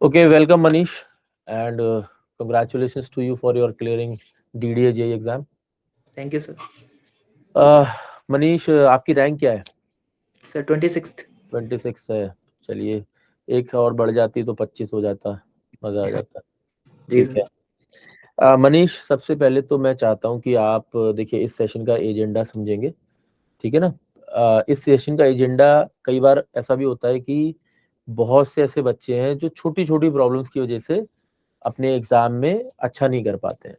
Okay, welcome Manish, and congratulations to you for your clearing DDA JEE exam. Thank you sir. Uh, Manish, आपकी rank क्या है? Sir 26th। 26 है। चलिए, एक और बढ़ जाती तो 25 हो जाता, मजा आ जाता। जी ठीक सर। है। मनीष, सबसे पहले तो मैं चाहता हूँ कि आप देखिए इस सेशन का एजेंडा समझेंगे, ठीक है ना। इस सेशन का एजेंडा, कई बार ऐसा भी होता है कि बहुत से ऐसे बच्चे हैं जो छोटी छोटी प्रॉब्लम्स की वजह से अपने एग्जाम में अच्छा नहीं कर पाते हैं,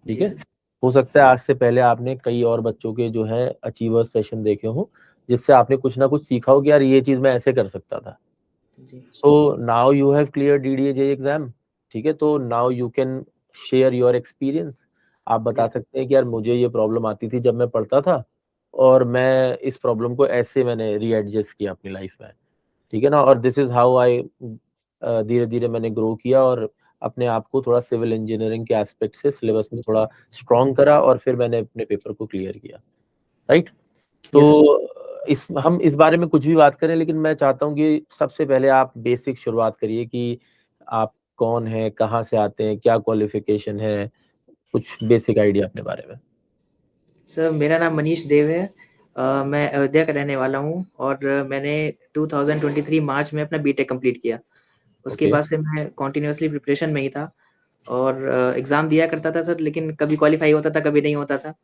ठीक जी है। सर। हो सकता है आज से पहले आपने कई और बच्चों के जो है अचीवर्स सेशन देखे हो, जिससे आपने कुछ ना कुछ सीखा हो कि यार ये चीज मैं ऐसे कर सकता था। जी so now you have clear DDA J exam, ठीक है। तो now you can share your experience. आप जी बता सर। सकते हैं कि यार मुझे ये प्रॉब्लम आती थी जब मैं पढ़ता था, और मैं इस प्रॉब्लम को ऐसे मैंने रीएडजस्ट किया अपनी लाइफ में, ठीक है ना। और दिस इज हाउ आई, धीरे धीरे मैंने ग्रो किया और अपने आप को थोड़ा सिविल इंजीनियरिंग के एस्पेक्ट से सिलेबस में थोड़ा स्ट्रॉन्ग करा, और फिर मैंने अपने पेपर को क्लियर किया, राइट। Yes sir. तो इस हम इस बारे में कुछ भी बात करें, लेकिन मैं चाहता हूँ कि सबसे पहले आप बेसिक शुरुआत करिए कि आप कौन हैं, कहाँ से आते हैं, क्या क्वालिफिकेशन है, कुछ बेसिक आइडिया अपने बारे में। सर मेरा नाम मनीष देव है। मैं अयोध्या का रहने वाला हूँ और मैंने 2023 मार्च में अपना बीटेक कंप्लीट किया। उसके ओके। बाद से मैं कॉन्टिन्यूसली प्रिपरेशन में ही था और एग्ज़ाम दिया करता था सर, लेकिन कभी क्वालिफाई होता था, कभी नहीं होता था।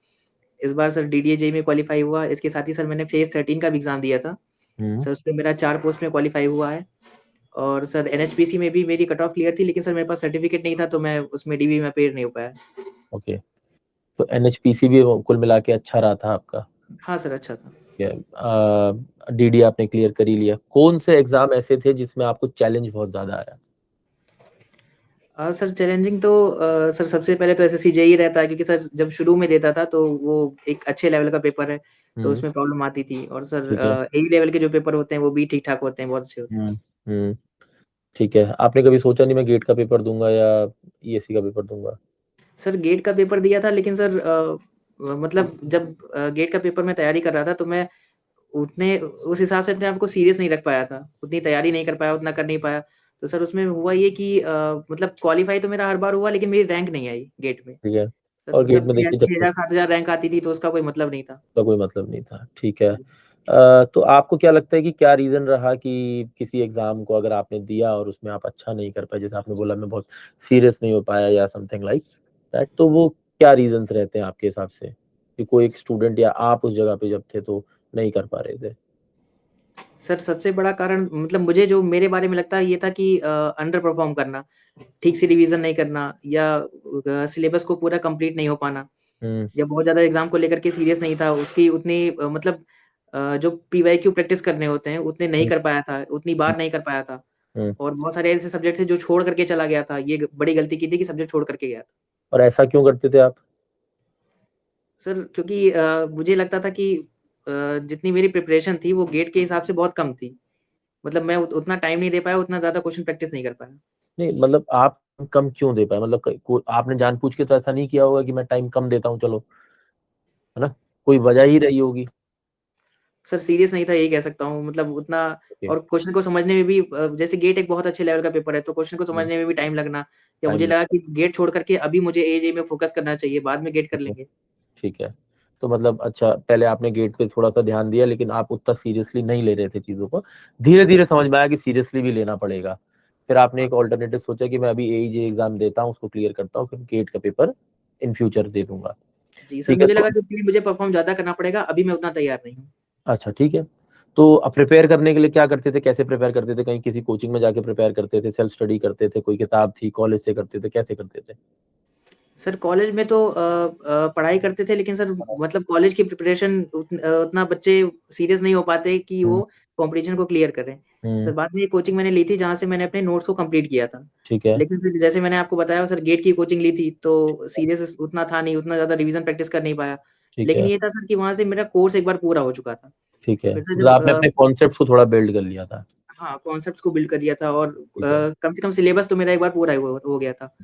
इस बार सर डीडीए जेईई में क्वालिफाई हुआ। इसके साथ ही सर मैंने फेज़ 13 का भी एग्ज़ाम दिया था। हम्म। सर उसमें मेरा 4 पोस्ट में क्वालिफाई हुआ है। और सर एनएचपीसी में भी मेरी कट ऑफ क्लियर थी, लेकिन सर मेरे पास सर्टिफिकेट नहीं था, तो मैं उसमें डीबी में अपीयर नहीं हो पाया। ओके। तो एनएचपीसी भी कुल मिला के अच्छा रहा था आपका? हाँ सर, अच्छा था। डीडी आपने क्लियर कर ही लिया। कौन से एग्जाम ऐसे थे जिसमें आपको चैलेंज बहुत ज्यादा आया? सर चैलेंजिंग तो सर सबसे पहले तो एसएससी जेईई रहता है, क्योंकि सर जब शुरू में देता था तो वो एक अच्छे लेवल का पेपर है, तो हम्म। उसमें प्रॉब्लम आती थी। और सर ठीक है। एई लेवल के जो पेपर होते हैं वो भी ठीक-ठाक होते हैं, बहुत अच्छे होते हैं। हम्म। हम्म। ठीक है। आपने कभी सोचा नहीं मैं गेट का पेपर दूंगा या ईएससी का पेपर दूंगा? सर गेट का पेपर दिया था, लेकिन सर मतलब जब गेट का पेपर मैं तैयारी कर रहा था, तो मैं उतने उस हिसाब से अपने आप को सीरियस नहीं रख पाया था। उतनी तैयारी नहीं कर पाया, उतना कर नहीं पाया। तो सर उसमें हुआ ये कि मतलब क्वालीफाई तो मेरा हर बार हुआ, लेकिन मेरी रैंक नहीं आई गेट में। ठीक है। सर और गेट मतलब में देखिए जब 6000 7000 रैंक आती थी, तो उसका कोई मतलब नहीं था। का कोई मतलब नहीं था, ठीक है। तो आपको क्या लगता है कि क्या रीजन रहा कि किसी एग्जाम को अगर आपने दिया और उसमें आप अच्छा नहीं कर पाए, जैसे आपने बोला मैं बहुत सीरियस नहीं हो पाया या समथिंग लाइक दैट, तो वो क्या रीजंस रहते हैं आपके हिसाब से कि कोई एक स्टूडेंट या आप उस जगह पे जब थे तो नहीं कर पा रहे थे? सर सबसे बड़ा कारण मतलब मुझे जो मेरे बारे में लगता है ये था कि अंडर परफॉर्म करना, ठीक से रिवीजन नहीं करना, या सिलेबस को पूरा कंप्लीट नहीं हो पाना, हम्म। या बहुत ज़्यादा एग्ज़ाम को लेकर के सीरियस नहीं था। उसकी उतनी मतलब जो पीवाईक्यू प्रैक्टिस करने होते हैं उतने नहीं हम्म। कर पाया था, उतनी बार नहीं कर पाया था। हम्म। और बहुत सारे ऐसे सब्जेक्ट थे जो छोड़ करके चला गया था। ये बड़ी गलती की थी कि सब्जेक्ट छोड़ करके गया था। और ऐसा क्यों करते थे आप? सर क्योंकि मुझे लगता था कि जितनी मेरी प्रिपरेशन थी वो गेट के हिसाब से बहुत कम थी। मतलब मैं उतना टाइम नहीं दे पाया, उतना ज़्यादा क्वेश्चन प्रैक्टिस नहीं कर पाया। नहीं, मतलब आप कम क्यों दे पाए? मतलब आपने जानबूझ के तो ऐसा नहीं किया होगा कि मैं टाइम कम देता हूँ चलो, है ना? कोई वजह ही रही होगी। सर सीरियस नहीं था, यही कह सकता हूँ। मतलब उतना, ओके। और क्वेश्चन को समझने में भी जैसे गेट एक बहुत अच्छे लेवल का पेपर है, तो क्वेश्चन को समझने में भी टाइम लगना, या मुझे टाइम। लगा कि गेट छोड़ करके अभी मुझे एजेई में फोकस करना चाहिए, बाद में गेट कर ठीक है। लेंगे। ठीक है। तो मतलब अच्छा, पहले आपने गेट पे थोड़ा सा ध्यान दिया, लेकिन आप उतना सीरियसली नहीं ले रहे थे चीजों को। धीरे धीरे समझ में आया कि सीरियसली भी लेना पड़ेगा। फिर आपने हाँ। एक ऑल्टरनेटिव सोचा कि मैं अभी एईजे एग्जाम देता हूँ, उसको क्लियर करता हूँ, फिर गेट का पेपर इन फ्यूचर दे दूंगा। जी, सर ठीक है। मुझे तो लगा कि उसके लिए मुझे परफॉर्म ज़्यादा करना पड़ेगा, अभी मैं उतना तैयार नहीं हूँ। अच्छा, ठीक है। तो अब प्रिपेयर करने के लिए क्या करते थे, कैसे प्रिपेयर करते थे? कहीं किसी कोचिंग में जाके प्रिपेयर करते थे, सेल्फ स्टडी करते थे, कोई किताब थी, कॉलेज से करते थे, कैसे करते थे? सर कॉलेज में तो पढ़ाई करते थे, लेकिन सर मतलब कॉलेज की प्रिपरेशन उतना बच्चे सीरियस नहीं हो पाते कि हम्म। वो कॉम्पिटिशन को क्लियर करें। हम्म। सर बाद में एक कोचिंग मैंने ली थी, जहाँ से मैंने अपने नोट्स को कंप्लीट किया था। ठीक है। लेकिन फिर जैसे मैंने आपको बताया सर, गेट की कोचिंग ली थी, तो सीरियस उतना था नहीं, उतना ज़्यादा रिवीजन प्रैक्टिस कर नहीं पाया। ठीक लेकिन है। ये था सर कि वहाँ से मेरा कोर्स एक बार पूरा हो चुका था। ठीक है, फिर से मतलब जब आपने अपने कॉन्सेप्ट को थोड़ा बिल्ड कर लिया था। हाँ, कॉन्सेप्ट्स को बिल्ड कर दिया था, और ठीक है। कम से कम सिलेबस तो मेरा एक बार पूरा हो गया था।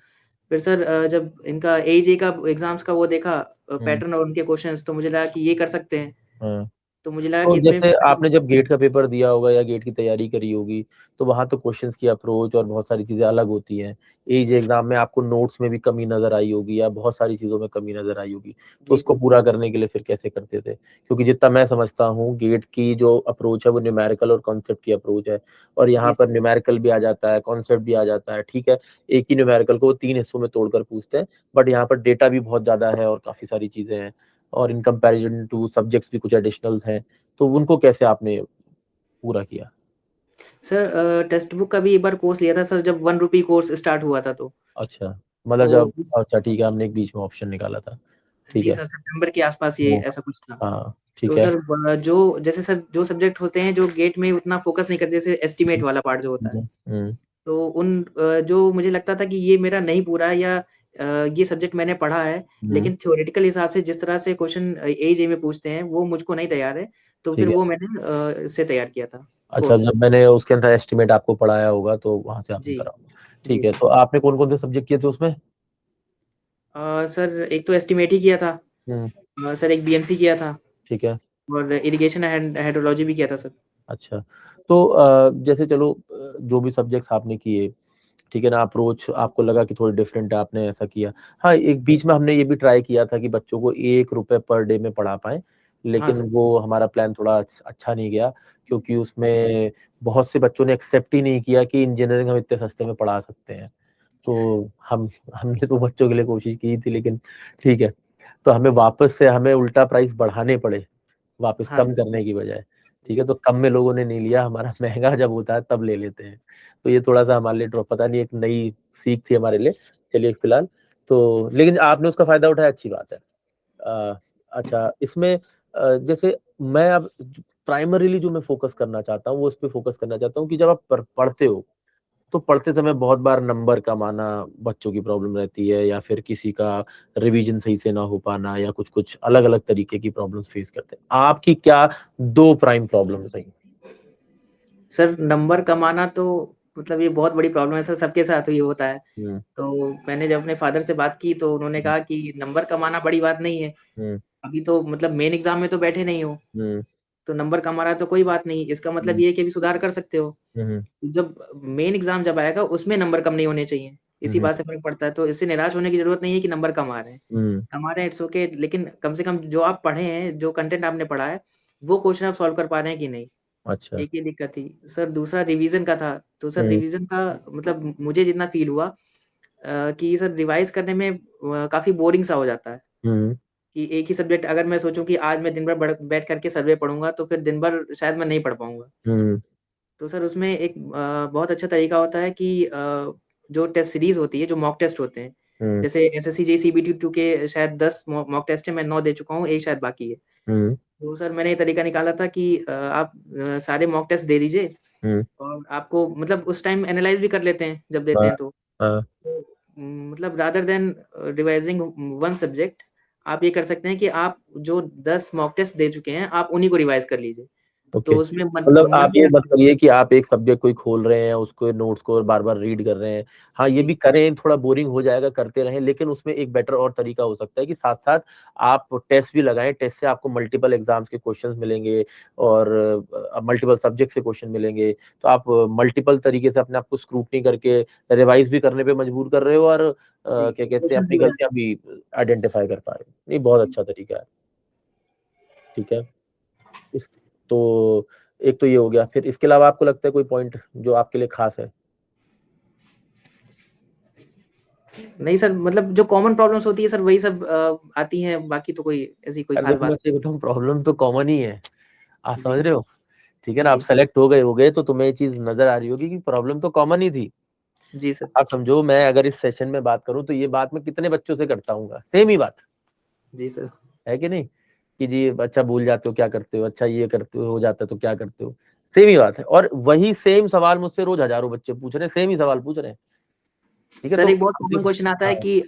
फिर सर जब इनका एईजे का एग्ज़ाम्स का वो देखा हम्म। पैटर्न और उनके क्वेश्चंस, तो मुझे लगा कि ये कर सकते हैं। हाँ। तो मुझे लगा तो कि इसमें जैसे आपने जब गेट का पेपर दिया होगा या गेट की तैयारी करी होगी, तो वहाँ तो क्वेश्चंस की अप्रोच और बहुत सारी चीज़ें अलग होती हैं। एज एग्ज़ाम में आपको नोट्स में भी कमी नज़र आई होगी या बहुत सारी चीज़ों में कमी नज़र आई होगी। तो जी उसको सर। पूरा करने के लिए फिर कैसे करते थे? क्योंकि जितना मैं समझता हूँ गेट की जो अप्रोच है वो न्यूमेरिकल और कॉन्सेप्ट की अप्रोच है और यहाँ जी पर सर। न्यूमेरिकल भी आ जाता है, कॉन्सेप्ट भी आ जाता है, ठीक है। एक ही न्यूमेरिकल को वो 3 हिस्सों में तोड़कर पूछते हैं, बट यहाँ पर डेटा भी बहुत ज़्यादा है और काफ़ी सारी चीज़ें हैं और इन कंपैरिज़न टू सब्जेक्ट्स भी कुछ एडिशनल्स हैं। तो उनको कैसे आपने पूरा किया? सर टेक्स्ट बुक का भी एक बार कोर्स लिया था सर, जब ₹1 कोर्स स्टार्ट हुआ था तो। अच्छा, मतलब तो जब उस अच्छा ठीक है, हमने एक बीच में ऑप्शन निकाला था। ठीक जी है। सर, सितंबर के आस-पास ये वो ऐसा कुछ था। हाँ, तो ठीक है। सर जो जैसे सर जो सब्जेक्ट होते हैं जो गेट में उतना फ़ोकस नहीं करते, जैसे एस्टीमेट हुँ, वाला पार्ट जो होता है। हुँ, हुँ, तो जो मुझे लगता था कि ये मेरा नहीं पूरा है या ये सब्जेक्ट मैंने पढ़ा है, हुँ, लेकिन थ्योरेटिकल हिसाब से जिस तरह से क्वेश्चन एजे में पूछते हैं, वो मुझको नहीं तैयार है, तो फिर ठीक है। वो मैंने इससे तैयार किया था, अच्छा, कोर्स से। जब मैंने उसके अंदर एस्टीमेट आपको पढ़ाया होगा तो वहाँ से आपने जी। करा होगा। जी ठीक है, सर। तो आपने कौन-कौन से सब्जेक्ट किए थे उसमें? सर एक तो एस्टीमेट ही किया था। हुँ, सर एक बीएमसी किया था ठीक है। और इरिगेशन एंड हाइड्रोलॉजी भी किया था सर। अच्छा, तो जैसे चलो जो भी सब्जेक्ट्स आपने किए, ठीक है ना, अप्रोच आपको लगा कि थोड़ी डिफरेंट है, आपने ऐसा किया। हाँ, एक बीच में हमने ये भी ट्राई किया था कि बच्चों को ₹1 पर डे में पढ़ा पाएँ, हाँ लेकिन सर। वो हमारा प्लान थोड़ा अच्छा नहीं गया क्योंकि उसमें बहुत से बच्चों ने एक्सेप्ट ही नहीं किया कि इंजीनियरिंग हम इतने सस्ते में पढ़ा सकते हैं। तो हमने तो बच्चों के लिए कोशिश की थी लेकिन ठीक है, तो हमें उल्टा प्राइस बढ़ाने पड़े। वापस हाँ कम सर। करने की बजाय, ठीक है? जी। तो कम में लोगों ने नहीं लिया, हमारा महँगा जब होता है तब ले लेते हैं। तो ये थोड़ा-सा हमारे लिए पता नहीं एक नई सीख थी हमारे लिए। चलिए फिलहाल तो लेकिन आपने उसका फ़ायदा उठाया अच्छी बात है। अच्छा इसमें जैसे मैं अब प्राइमरीली जो मैं फ़ोकस करना चाहता हूँ, वो इस पे फ़ोकस करना चाहता हूँ कि जब आप पढ़ते हो तो पढ़ते समय बहुत बार नंबर कम आना बच्चों की प्रॉब्लम रहती है या फिर किसी का रिवीजन सही से ना हो पाना या कुछ-कुछ अलग-अलग तरीके की प्रॉब्लम्स फेस करते हैं। आपकी क्या 2 प्राइम प्रॉब्लम्स रहीं? सर नंबर कम आना तो मतलब ये बहुत बड़ी प्रॉब्लम है सर, सबके साथ ये होता है। हुँ, तो मैंने जब अपने फादर से बात की तो उन्होंने हुँ, कहा कि नंबर कम आना बड़ी बात नहीं है। हुँ, अभी तो मतलब मेन एग्ज़ाम में तो बैठे नहीं हो, हुँ, तो नंबर कम आ रहा है तो कोई बात नहीं, इसका मतलब हुँ, ये है कि अभी सुधार कर सकते हो। हुँ, हुँ, जब मेन एग्ज़ाम जब आएगा उसमें नंबर कम नहीं होने चाहिए, हुँ, इसी हुँ, बात से फ़र्क पड़ता है। तो इससे निराश होने की ज़रूरत नहीं है कि नंबर कम आ रहे हैं। हुँ, कम आ रहे हैं इट्स ओके, लेकिन कम से कम जो आप पढ़े हैं, जो कंटेंट आपने पढ़ा है, वो क्वेश्चन आप सॉल्व कर पा रहे हैं कि नहीं? अच्छा। एक ये दिक्कत थी। सर दूसरा रिवीज़न का था, तो सर हुँ, रिवीज़न का मतलब मुझे जितना फ़ील हुआ कि सर रिवाइज़ करने में काफ़ी बोरिंग सा हो जाता है, हुँ, कि एक ही सब्जेक्ट अगर मैं सोचूँ कि आज मैं दिन भर बैठ कर के सर्वे पढ़ूँगा, तो फिर दिन भर शायद मैं नहीं पढ़ पाऊँगा। हुँ, तो सर उसमें एक बहुत अच्छा तरीका होता है कि जो टेस्ट सीरीज़ होती है, जो मॉक टेस्ट होते हैं, हुँ, जैसे एसएससी, जेईई, सीबीटी 2 के शायद 10 मॉक टेस्ट है, मैं 9 दे चुका हूँ, 1 शायद बाकी है। हुँ, तो सर मैंने ये तरीका निकाला था कि आप सारे मॉक टेस्ट दे दीजिए हुँ, और आपको मतलब उस टाइम एनालाइज़ भी कर लेते हैं, जब देते हाँ, हैं तो। हाँ, तो मतलब रादर देन रिवाइज़िंग वन सब्जेक्ट, आप ये कर सकते हैं कि आप जो 10 मॉक टेस्ट दे चुके हैं, आप उन्हीं को रिवाइज़ कर लीजिए। ओके। तो उसमें मतलब मन आप भी ये मत लगता है। करिए कि आप एक सब्जेक्ट कोई खोल रहे हैं, उसको नोट्स को बार-बार रीड कर रहे हैं। हाँ, ये भी जी, करें, थोड़ा बोरिंग हो जाएगा, करते रहें, लेकिन उसमें एक बेटर और तरीका हो सकता है कि साथ-साथ आप टेस्ट भी लगाएँ। टेस्ट से आपको मल्टीपल एग्ज़ाम्स के क्वेश्चन्स मिलेंगे और मल्टीपल सब्जेक्ट से क्वेश्चन मिलेंगे। तो आप मल्टीपल तरीके से अपने आप को स्क्रूटनी करके रिवाइज़ भी करने पे मजबूर कर रहे हो और जी, क्या कहते हैं, क्वेश्चन्स भी अपनी हो जाते गलतियाँ भी आइडेंटिफ़ाई कर पा रहे हो। नहीं, बहुत हैं। जी, अच्छा तरीका है। ठीक है। इस तो एक तो ये हो गया, फिर इसके अलावा आपको लगता है कोई पॉइंट जो आपके लिए ख़ास है? नहीं सर, मतलब जो कॉमन प्रॉब्लम्स होती है सर वही सब आती हैं, बाकी तो कोई ऐसी कोई यार ख़ास देखो मैं बात सही बताऊँ प्रॉब्लम तो कॉमन ही है। आप जी, समझ रहे हो? ठीक है ना? आप जी, सेलेक्ट हो गए तो तुम्हें ये चीज़ नज़र आ रही होगी कि प्रॉब्लम तो कॉमन ही थी। जी सर, आप समझो मैं अगर इस सेशन में बात करूँ तो ये बात मैं कितने बच्चों से करता हूँगा, सेम ही बात, जी सर, है कि नहीं? कि जी अच्छा भूल जाते हो क्या करते हो? अच्छा ये करते हो जाता है तो क्या करते हो? सेम ही बात है और वही सेम सवाल मुझसे रोज़ हज़ारों बच्चे पूछ रहे हैं, सेम ही सवाल पूछ रहे हैं। ठीक है? सर तो एक बहुत अब कॉमन देखो क्वेश्चन आता है हाँ। कि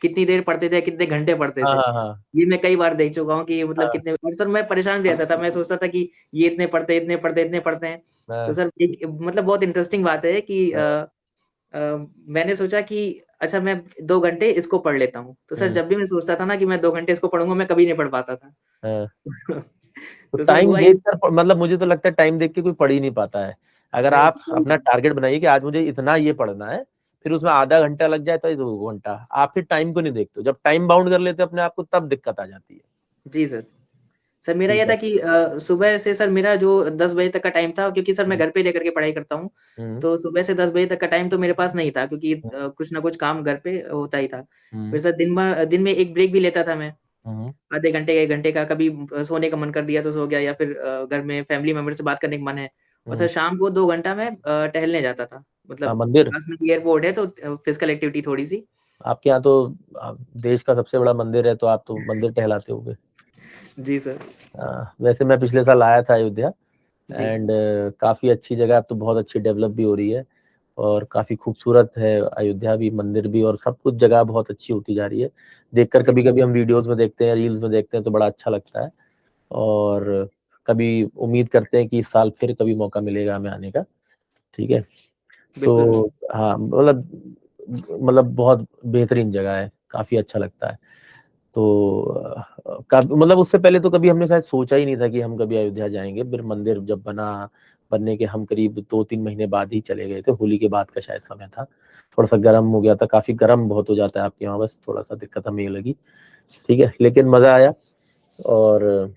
कितनी देर पढ़ते थे, कितने घंटे पढ़ते हाँ, थे? हाँ, हाँ। ये मैं कई बार देख चुका हूँ कि मतलब हाँ, कितने और सर मैं परेशान भी रहता था, मैं सोचता था कि ये इतने पढ़ते, इतने पढ़ते, इतने पढ़ते हैं। तो हाँ, सर एक मतलब बहुत इंटरेस्टिंग बात है कि हाँ। अ, मैंने सोचा कि अच्छा मैं 2 घंटे इसको पढ़ लेता हूँ। तो सर हुँ, जब भी मैं सोचता था ना कि मैं 2 घंटे इसको पढ़ूँगा, मैं कभी नहीं पढ़ पाता था। हाँ। तो तो सर टाइम हुआ इस देखकर मतलब मुझे तो लगता है टाइम देख के कोई पढ़ ही नहीं पाता है। अगर नहीं आप स्कूल अपना टारगेट बनाइए कि आज मुझे इतना ये पढ़ना है, फिर उसमें आधा घंटा लग जाए तो 2 घंटा, आप फिर टाइम को नहीं देखते हो। जब टाइम बाउंड कर लेते हो अपने आप को, तब दिक्कत आ जाती है। जी सर। सर मेरा ठीक ये है। था कि सुबह से सर मेरा जो 10 बजे तक का टाइम था, क्योंकि सर मैं हम्म, घर पे लेकर के पढ़ाई करता हूँ, हम्म, तो सुबह से 10 बजे तक का टाइम तो मेरे पास नहीं था, क्योंकि हम्म, कुछ ना कुछ काम घर पे होता ही था। हम्म, फिर सर दिन में एक ब्रेक भी लेता था मैं, हम्म, आधे घंटे का 1 घंटे का, कभी सोने का मन कर दिया तो सो गया, या फिर घर में फैमिली मेंबर से बात करने का मन है। और सर हम्म। शाम को 2 घंटा मैं टहलने जाता था। मतलब मंदिर। पास में एयरपोर्ट है, तो फिजिकल एक्टिविटी थोड़ी-सी। आपके यहाँ तो देश का सबसे बड़ा मंदिर है, तो आप तो मंदिर टहलाते होगे। जी सर। वैसे मैं पिछले साल आया था अयोध्या, जी। एंड काफी अच्छी जगह, अब तो बहुत अच्छी डेवलप भी हो रही है, और काफी खूबसूरत है अयोध्या भी, मंदिर भी, और सब कुछ जगह बहुत अच्छी होती जा रही है। देखकर जी कभी सर। कभी हम वीडियोस में देखते हैं, रील्स में देखते हैं, तो बड़ा अच्छा लगता है। और कभी उम्मीद करते हैं कि इस साल फिर कभी मौका मिलेगा हमें आने का। ठीक है। बिल्कुल सर। तो हाँ, मतलब बहुत बेहतरीन जगह है, काफी अच्छा लगता है। तो मतलब उससे पहले तो कभी हमने शायद सोचा ही नहीं था कि हम कभी अयोध्या जाएंगे। फिर मंदिर जब बनने के हम करीब 2-3 महीने बाद ही चले गए थे, होली के बाद का शायद समय था। थोड़ा सा गर्म हो गया था, काफी गर्म बहुत हो जाता है आपके यहाँ, बस थोड़ा सा दिक्कत हमें ये लगी। ठीक है, लेकिन मजा आया। और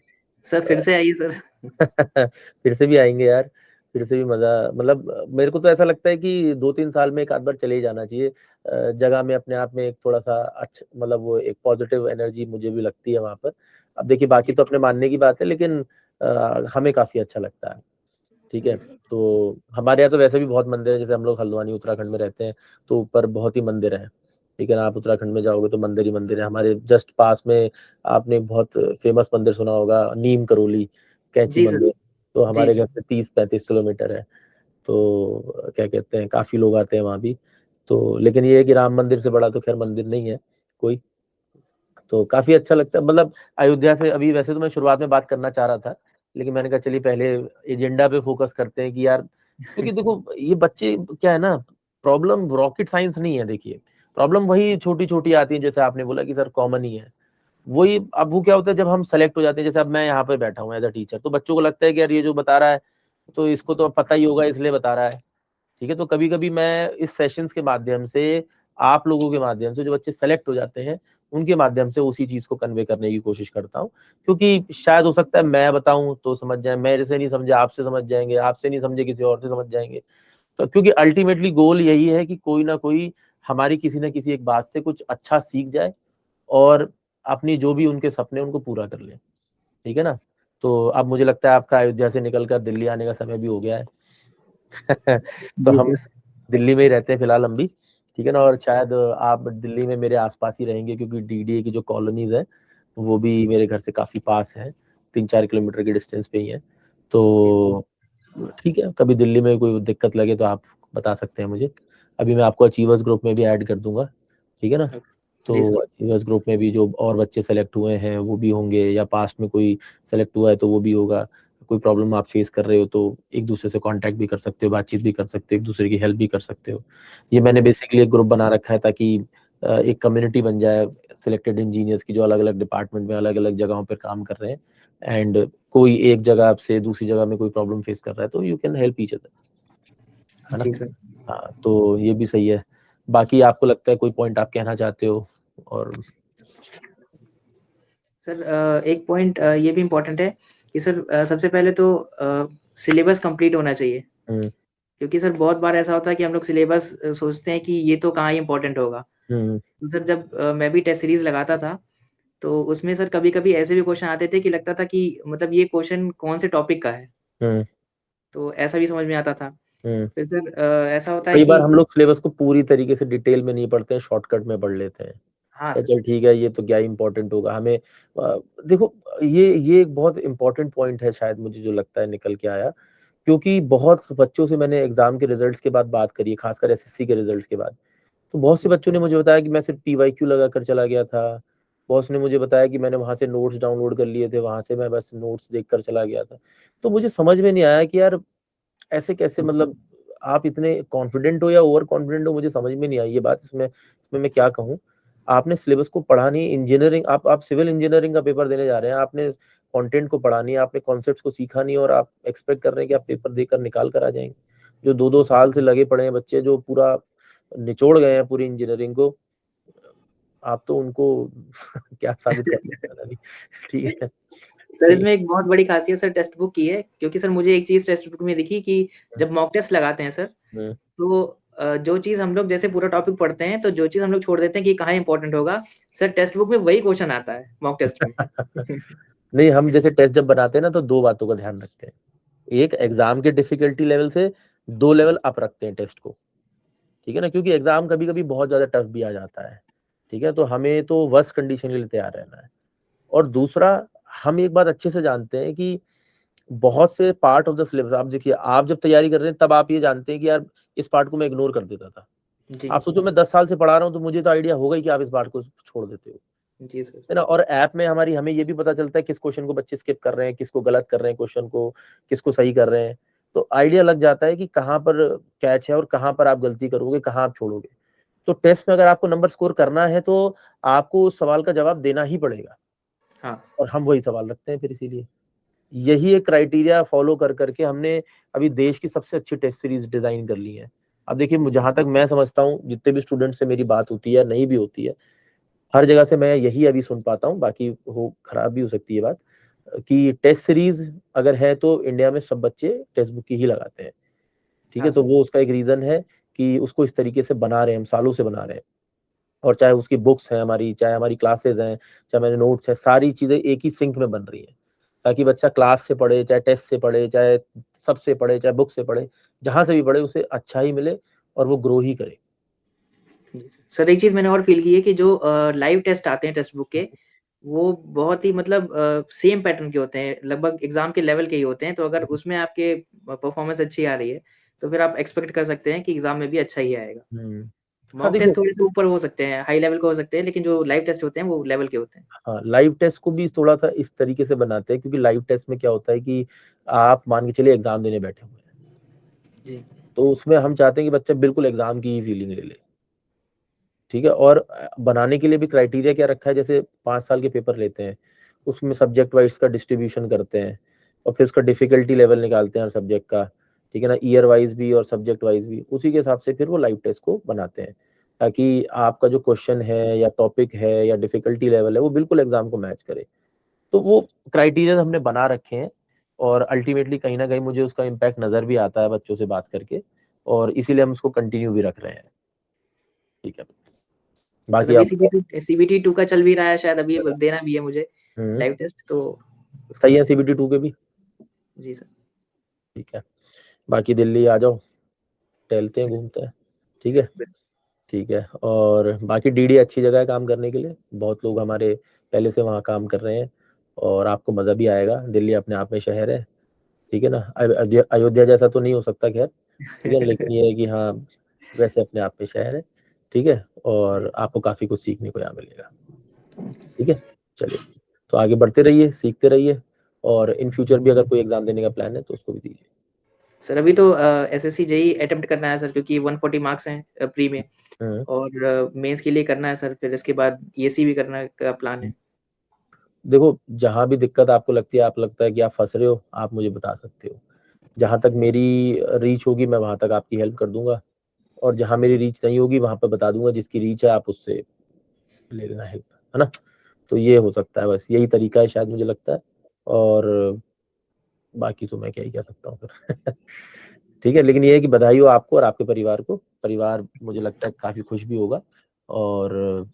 सर फिर से आइए सर। फिर से भी आएंगे यार, फिर से भी मजा, मतलब मेरे को तो ऐसा लगता है कि 2-3 साल में एक आध बार चले ही जाना चाहिए। जगह में अपने आप में एक थोड़ा सा अच्छा, मतलब वो एक पॉजिटिव एनर्जी मुझे भी लगती है वहां पर। अब देखिए, बाकी जी तो अपने मानने की बात है, लेकिन हमें काफी अच्छा लगता है। ठीक है। जी सर। तो हमारे यहाँ तो वैसे भी बहुत मंदिर है, जैसे हम लोग हल्द्वानी उत्तराखंड में रहते हैं, तो ऊपर बहुत ही मंदिर है। लेकिन आप उत्तराखंड में जाओगे तो मंदिर ही मंदिर है। हमारे जस्ट पास में आपने बहुत फेमस मंदिर सुना होगा, नीम करोली कैंची जी सर। मंदिर। तो जी हमारे जी। घर से 30-35 किलोमीटर है। तो क्या कहते हैं, काफी लोग आते हैं वहाँ भी। तो लेकिन ये है कि राम मंदिर से बड़ा तो खैर मंदिर नहीं है कोई। तो काफी अच्छा लगता है, मतलब अयोध्या से अभी वैसे तो मैं शुरुआत में बात करना चाह रहा था, लेकिन मैंने कहा चलिए पहले एजेंडा पे फोकस करते हैं कि यार, क्योंकि देखो ये बच्चे क्या है ना, प्रॉब्लम रॉकेट साइंस नहीं है। देखिए, प्रॉब्लम वही छोटी छोटी आती है, जैसे आपने बोला कि सर कॉमन ही है वही। अब वो क्या होता है, जब हम सेलेक्ट हो जाते हैं, जैसे अब मैं यहाँ पे बैठा हूँ एज अ टीचर, तो बच्चों को लगता है कि यार ये जो बता रहा है तो इसको तो अब पता ही होगा, इसलिए बता रहा है। ठीक है। तो कभी कभी मैं इस सेशंस के माध्यम से, आप लोगों के माध्यम से, जो बच्चे सेलेक्ट हो जाते हैं उनके माध्यम से उसी चीज को कन्वे करने की कोशिश करता हूँ। क्योंकि शायद हो सकता है मैं बताऊं तो समझ जाए, मेरे से नहीं समझे आपसे समझ जाएंगे, आपसे नहीं समझे किसी और से समझ जाएंगे। तो क्योंकि अल्टीमेटली गोल यही है कि कोई ना कोई हमारी किसी ना किसी एक बात से कुछ अच्छा सीख जाए, और अपनी जो भी उनके सपने उनको पूरा कर ले। ठीक है ना। तो अब मुझे लगता है आपका अयोध्या से निकलकर दिल्ली आने का समय भी हो गया है। तो जी हम सर। दिल्ली में ही रहते हैं फिलहाल हम भी। ठीक है ना। और शायद आप दिल्ली में मेरे आसपास ही रहेंगे, क्योंकि डीडीए की जो कॉलोनीज है वो भी मेरे घर से काफी पास है, 3-4 किलोमीटर के डिस्टेंस पे ही है। जी सर। तो ठीक है, कभी दिल्ली में कोई दिक्कत लगे तो आप बता सकते हैं मुझे। अभी मैं आपको अचीवर्स ग्रुप में भी ऐड कर दूंगा। ठीक है ना। जी तो सर। अचीवर्स ग्रुप में भी जो और बच्चे सेलेक्ट हुए हैं वो भी होंगे, या पास्ट में कोई सेलेक्ट हुआ है तो वो भी होगा। कोई प्रॉब्लम आप फेस कर रहे हो तो एक दूसरे से कांटेक्ट भी कर सकते हो, बातचीत भी कर सकते हो, एक दूसरे की हेल्प भी कर सकते हो। ये जी मैंने सर। बेसिकली एक ग्रुप बना रखा है ताकि एक कम्युनिटी बन जाए सिलेक्टेड इंजीनियर्स की, जो अलग अलग डिपार्टमेंट में अलग अलग जगहों पर काम कर रहे हैं। एंड कोई एक जगह से दूसरी जगह में कोई प्रॉब्लम फेस कर रहा है तो you can help each other, है ना। जी सर। हाँ, तो ये भी सही है। बाकी आपको लगता है कोई पॉइंट आप कहना चाहते हो? और सर एक पॉइंट ये भी इम्पोर्टेंट है कि सर सबसे पहले तो सिलेबस कंप्लीट होना चाहिए। हम्म, क्योंकि सर बहुत बार ऐसा होता है कि हम लोग सिलेबस सोचते हैं कि ये तो कहाँ ही इम्पोर्टेंट होगा। हम्म, तो सर जब मैं भी टेस्ट सीरीज़ लगाता था, तो उसमें सर कभी-कभी ऐसे भी क्वेश्चन आते थे कि लगता था कि मतलब ये क्वेश्चन कौन से टॉपिक का है? हम्म, तो ऐसा भी समझ में आता था। हम्म। फिर सर ऐसा होता है कई बार कि हम लोग सिलेबस को पूरी तरीके से डिटेल में नहीं पढ़ते हैं, शॉर्टकट में पढ़ लेते हैं। हाँ तो सर। चल ठीक है, ये तो क्या इंपॉर्टेंट होगा हमें। देखो, ये एक बहुत इंपॉर्टेंट पॉइंट है, शायद मुझे जो लगता है निकल के आया। क्योंकि बहुत बच्चों से मैंने एग्जाम के रिजल्ट्स के बाद बात करी है, खासकर एसएससी के रिजल्ट्स के बाद। तो बहुत से बच्चों ने मुझे बताया कि मैं सिर्फ पीवाईक्यू लगा कर चला गया था। बहुत से ने मुझे बताया कि मैंने वहां से नोट्स डाउनलोड कर लिए थे, वहां से मैं बस नोट्स देख कर चला गया था। तो मुझे समझ में नहीं आया कि यार ऐसे कैसे, मतलब आप इतने कॉन्फिडेंट हो या ओवर कॉन्फिडेंट हो, मुझे समझ में नहीं आई ये बात। इसमें मैं क्या कहूँ। आपने सिलेबस को पढ़ा नहीं, इंजीनियरिंग, आप सिविल इंजीनियरिंग का पेपर देने जा रहे हैं, आपने कंटेंट को पढ़ा नहीं है, आपने कॉन्सेप्ट्स को सीखा नहीं और आप एक्सपेक्ट कर रहे हैं कि आप पेपर देकर निकाल कर आ जाएंगे। जो 2-2 साल से लगे पड़े हैं बच्चे, जो पूरा निचोड़ गए हैं पूरी इंजीनियरिंग को, आप तो उनको क्या साबित कर पता नहीं। ठीक है, सर ठीक इसमें एक बहुत बड़ी खासियत सर टेक्स्ट बुक की है, क्योंकि सर मुझे एक चीज़ टेक्स्ट बुक में दिखी कि है। जब मॉक टेस्ट लगाते हैं सर, हम्म। तो जो चीज़ हम लोग जैसे पूरा टॉपिक पढ़ते हैं, तो जो चीज़ हम लोग छोड़ देते हैं कि कहाँ इंपॉर्टेंट होगा, सर टेक्स्ट बुक में वही क्वेश्चन आता है मॉक टेस्ट में। नहीं, हम जैसे टेस्ट जब बनाते हैं ना, तो 2 बातों का ध्यान रखते हैं। एक, एग्जाम के डिफिकल्टी लेवल से 2 लेवल अप रखते हैं टेस्ट को, ठीक है ना, क्योंकि एग्जाम कभी-कभी बहुत ज्यादा टफ भी आ जाता है, ठीक है, तो हमें तो वर्स्ट कंडीशन के लिए तैयार रहना है। और दूसरा, हम एक बात अच्छे से जानते हैं कि बहुत से पार्ट ऑफ द सिलेबस, आप देखिए, आप जब तैयारी कर रहे हैं तब आप ये जानते हैं कि यार इस पार्ट को मैं इग्नोर कर देता था। जी, आप सोचो, मैं 10 साल से पढ़ा रहा हूँ, तो मुझे तो आइडिया होगा ही कि आप इस पार्ट को छोड़ देते हो, जी सर। है ना। और ऐप में हमें ये भी पता चलता है किस क्वेश्चन को बच्चे स्किप कर रहे हैं, किसको गलत कर रहे हैं क्वेश्चन को, किसको सही कर रहे हैं। तो आइडिया लग जाता है कि कहाँ पर कैच है और कहाँ पर आप गलती करोगे, कहाँ आप छोड़ोगे। तो टेस्ट में अगर आपको नंबर स्कोर करना है, तो आपको उस सवाल का जवाब देना ही पड़ेगा, हाँ, और हम वही सवाल रखते हैं फिर, इसीलिए यही एक क्राइटेरिया फॉलो कर करके हमने अभी देश की सबसे अच्छी टेस्ट सीरीज डिजाइन कर ली है। अब देखिए, जहां तक मैं समझता हूँ, जितने भी स्टूडेंट से मेरी बात होती है, नहीं भी होती है, हर जगह से मैं यही अभी सुन पाता हूँ, बाकी हो खराब भी हो सकती है बात, कि टेस्ट सीरीज अगर है तो इंडिया में सब बच्चे टेक्स्ट बुक की ही लगाते हैं, ठीक हाँ है। तो सर। वो उसका एक रीजन है कि उसको इस तरीके से बना रहे हैं, हम सालों से बना रहे हैं। और चाहे उसकी बुक्स हैं हमारी, चाहे हमारी क्लासेस हैं, चाहे मेरे नोट्स हैं, सारी चीजें एक ही सिंक में बन रही हैं, ताकि बच्चा क्लास से पढ़े, चाहे टेस्ट से पढ़े, चाहे सबसे पढ़े, चाहे बुक से पढ़े, जहां से भी पढ़े उसे अच्छा ही मिले और वो ग्रो ही करे। सर एक चीज़ मैंने और फ़ील की है कि जो लाइव टेस्ट आते हैं टेक्स्ट बुक के, वो बहुत ही मतलब सेम पैटर्न के होते हैं, लगभग एग्ज़ाम के लेवल के ही होते हैं। तो अगर उसमें आपके परफ़ॉर्मेंस अच्छी आ रही है, तो फिर आप एक्सपेक्ट कर सकते हैं कि एग्ज़ाम में भी अच्छा ही आएगा। हम्म। हाँ मॉक देखिए, टेस्ट थोड़े-से ऊपर हो सकते हैं, हाई लेवल के हो सकते हैं, लेकिन जो लाइव टेस्ट होते हैं, वो लेवल के होते हैं। हाँ, लाइव टेस्ट को भी थोड़ा सा इस तरीके से बनाते हैं, क्योंकि लाइव टेस्ट में क्या होता है कि आप मान के चलिए एग्जाम देने बैठे हुए हैं, जी, तो उसमें हम चाहते हैं कि बच्चा बिल्कुल एग्जाम की ही फीलिंग ले ले, ठीक है। और बनाने के लिए भी क्राइटेरिया क्या रखा है, जैसे 5 साल के पेपर लेते हैं, उसमें सब्जेक्ट वाइज का डिस्ट्रीब्यूशन करते हैं, और फिर उसका डिफिकल्टी लेवल निकालते हैं हर सब्जेक्ट का, ठीक है ना, ईयर वाइज भी और सब्जेक्ट वाइज भी, उसी के हिसाब से फिर वो लाइव टेस्ट को बनाते हैं, ताकि आपका जो क्वेश्चन है या टॉपिक है या डिफिकल्टी लेवल है, वो बिल्कुल एग्जाम को मैच करे। तो वो क्राइटेरिया हमने बना रखे हैं, और अल्टीमेटली कहीं ना कहीं मुझे उसका इम्पैक्ट नजर भी आता है बच्चों से बात करके, और इसीलिए हम उसको कंटिन्यू भी रख रहे हैं, ठीक है। सर बाकी अभी आपको। सीबीटी 2 का चल भी रहा है शायद, अभी देना भी है मुझे हम्म। लाइव टेस्ट, तो उसका सही भी। है, सीबीटी 2 के भी, जी सर। ठीक है। बाकी दिल्ली आ जाओ, टहलते हैं, घूमते हैं, ठीक है। ठीक है, और बाकी डीडी अच्छी जगह है काम करने के लिए, बहुत लोग हमारे पहले से वहाँ काम कर रहे हैं, और आपको मज़ा भी आएगा। दिल्ली अपने आप में शहर है, ठीक है ना, अयोध्या जैसा तो नहीं हो सकता खैर, ठीक है, लेकिन ये है कि हाँ, वैसे अपने आप में शहर है, ठीक है, और आपको काफ़ी कुछ सीखने को यहाँ मिलेगा, ठीक है। चलिए, तो आगे बढ़ते रहिए, सीखते रहिए, और इन फ्यूचर भी अगर कोई एग्जाम देने का प्लान है तो उसको भी दीजिए। सर अभी तो एसएससी जेईई अटेम्प्ट करना है सर, क्योंकि 140 मार्क्स हैं प्री में, हम्म। और मेंस के लिए करना है सर, फिर इसके बाद ईएससी भी करने का प्लान है। देखो, जहां भी दिक्कत आपको लगती है, आप लगता है कि आप फंस रहे हो, आप मुझे बता सकते हो। जहां तक मेरी रीच होगी, मैं वहां तक आपकी हेल्प कर दूंगा, और जहां मेरी रीच नहीं होगी, वहां पर बता दूंगा, जिसकी रीच है आप उससे ले लेना हेल्प, है ना। तो ये हो सकता है, बस यही तरीका है शायद, मुझे लगता है। और बाकी तो मैं क्या ही कह सकता हूँ फिर। ठीक है, लेकिन ये है कि बधाई हो आपको और आपके परिवार को। परिवार मुझे लगता है काफी खुश भी होगा, और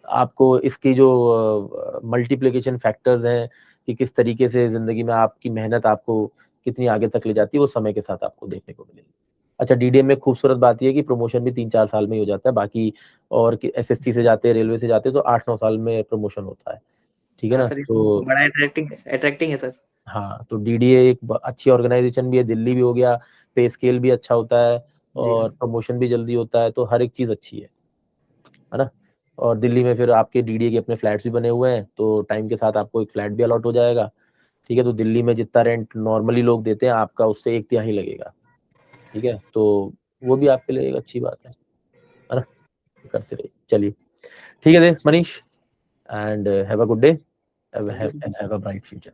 आपको इसकी जो मल्टीप्लिकेशन फैक्टर्स हैं, कि किस तरीके से जिंदगी में आपकी मेहनत आपको कितनी आगे तक ले जाती है, वो समय के साथ आपको देखने को मिलेगी। अच्छा, डीडीएम में खूबसूरत बात यह है कि प्रमोशन भी 3-4 साल में ही हो जाता है, बाकी और एसएससी से जाते हैं, रेलवे से जाते हैं, तो 8-9 साल में प्रमोशन होता है, ठीक है हाँ ना। सर, ये तो तो बड़ा अट्रैक्टिंग है सर। हाँ, तो डीडीए एक अच्छी ऑर्गेनाइजेशन भी है, दिल्ली भी हो गया, पे स्केल भी अच्छा होता है, जी और सर। प्रमोशन भी जल्दी होता है, तो हर एक चीज़ अच्छी है ना। और दिल्ली में फिर आपके डीडीए के अपने फ्लैट्स भी बने हुए हैं, तो टाइम के साथ आपको एक फ्लैट भी अलॉट हो जाएगा, ठीक है। तो दिल्ली में जितना रेंट नॉर्मली लोग देते हैं, आपका उससे 1/3 लगेगा, ठीक है। तो वो भी आपके लिए एक अच्छी बात है ना। करते रहिए, चलिए, ठीक है, Manish, and have a good day, thank you sir. Have a bright future.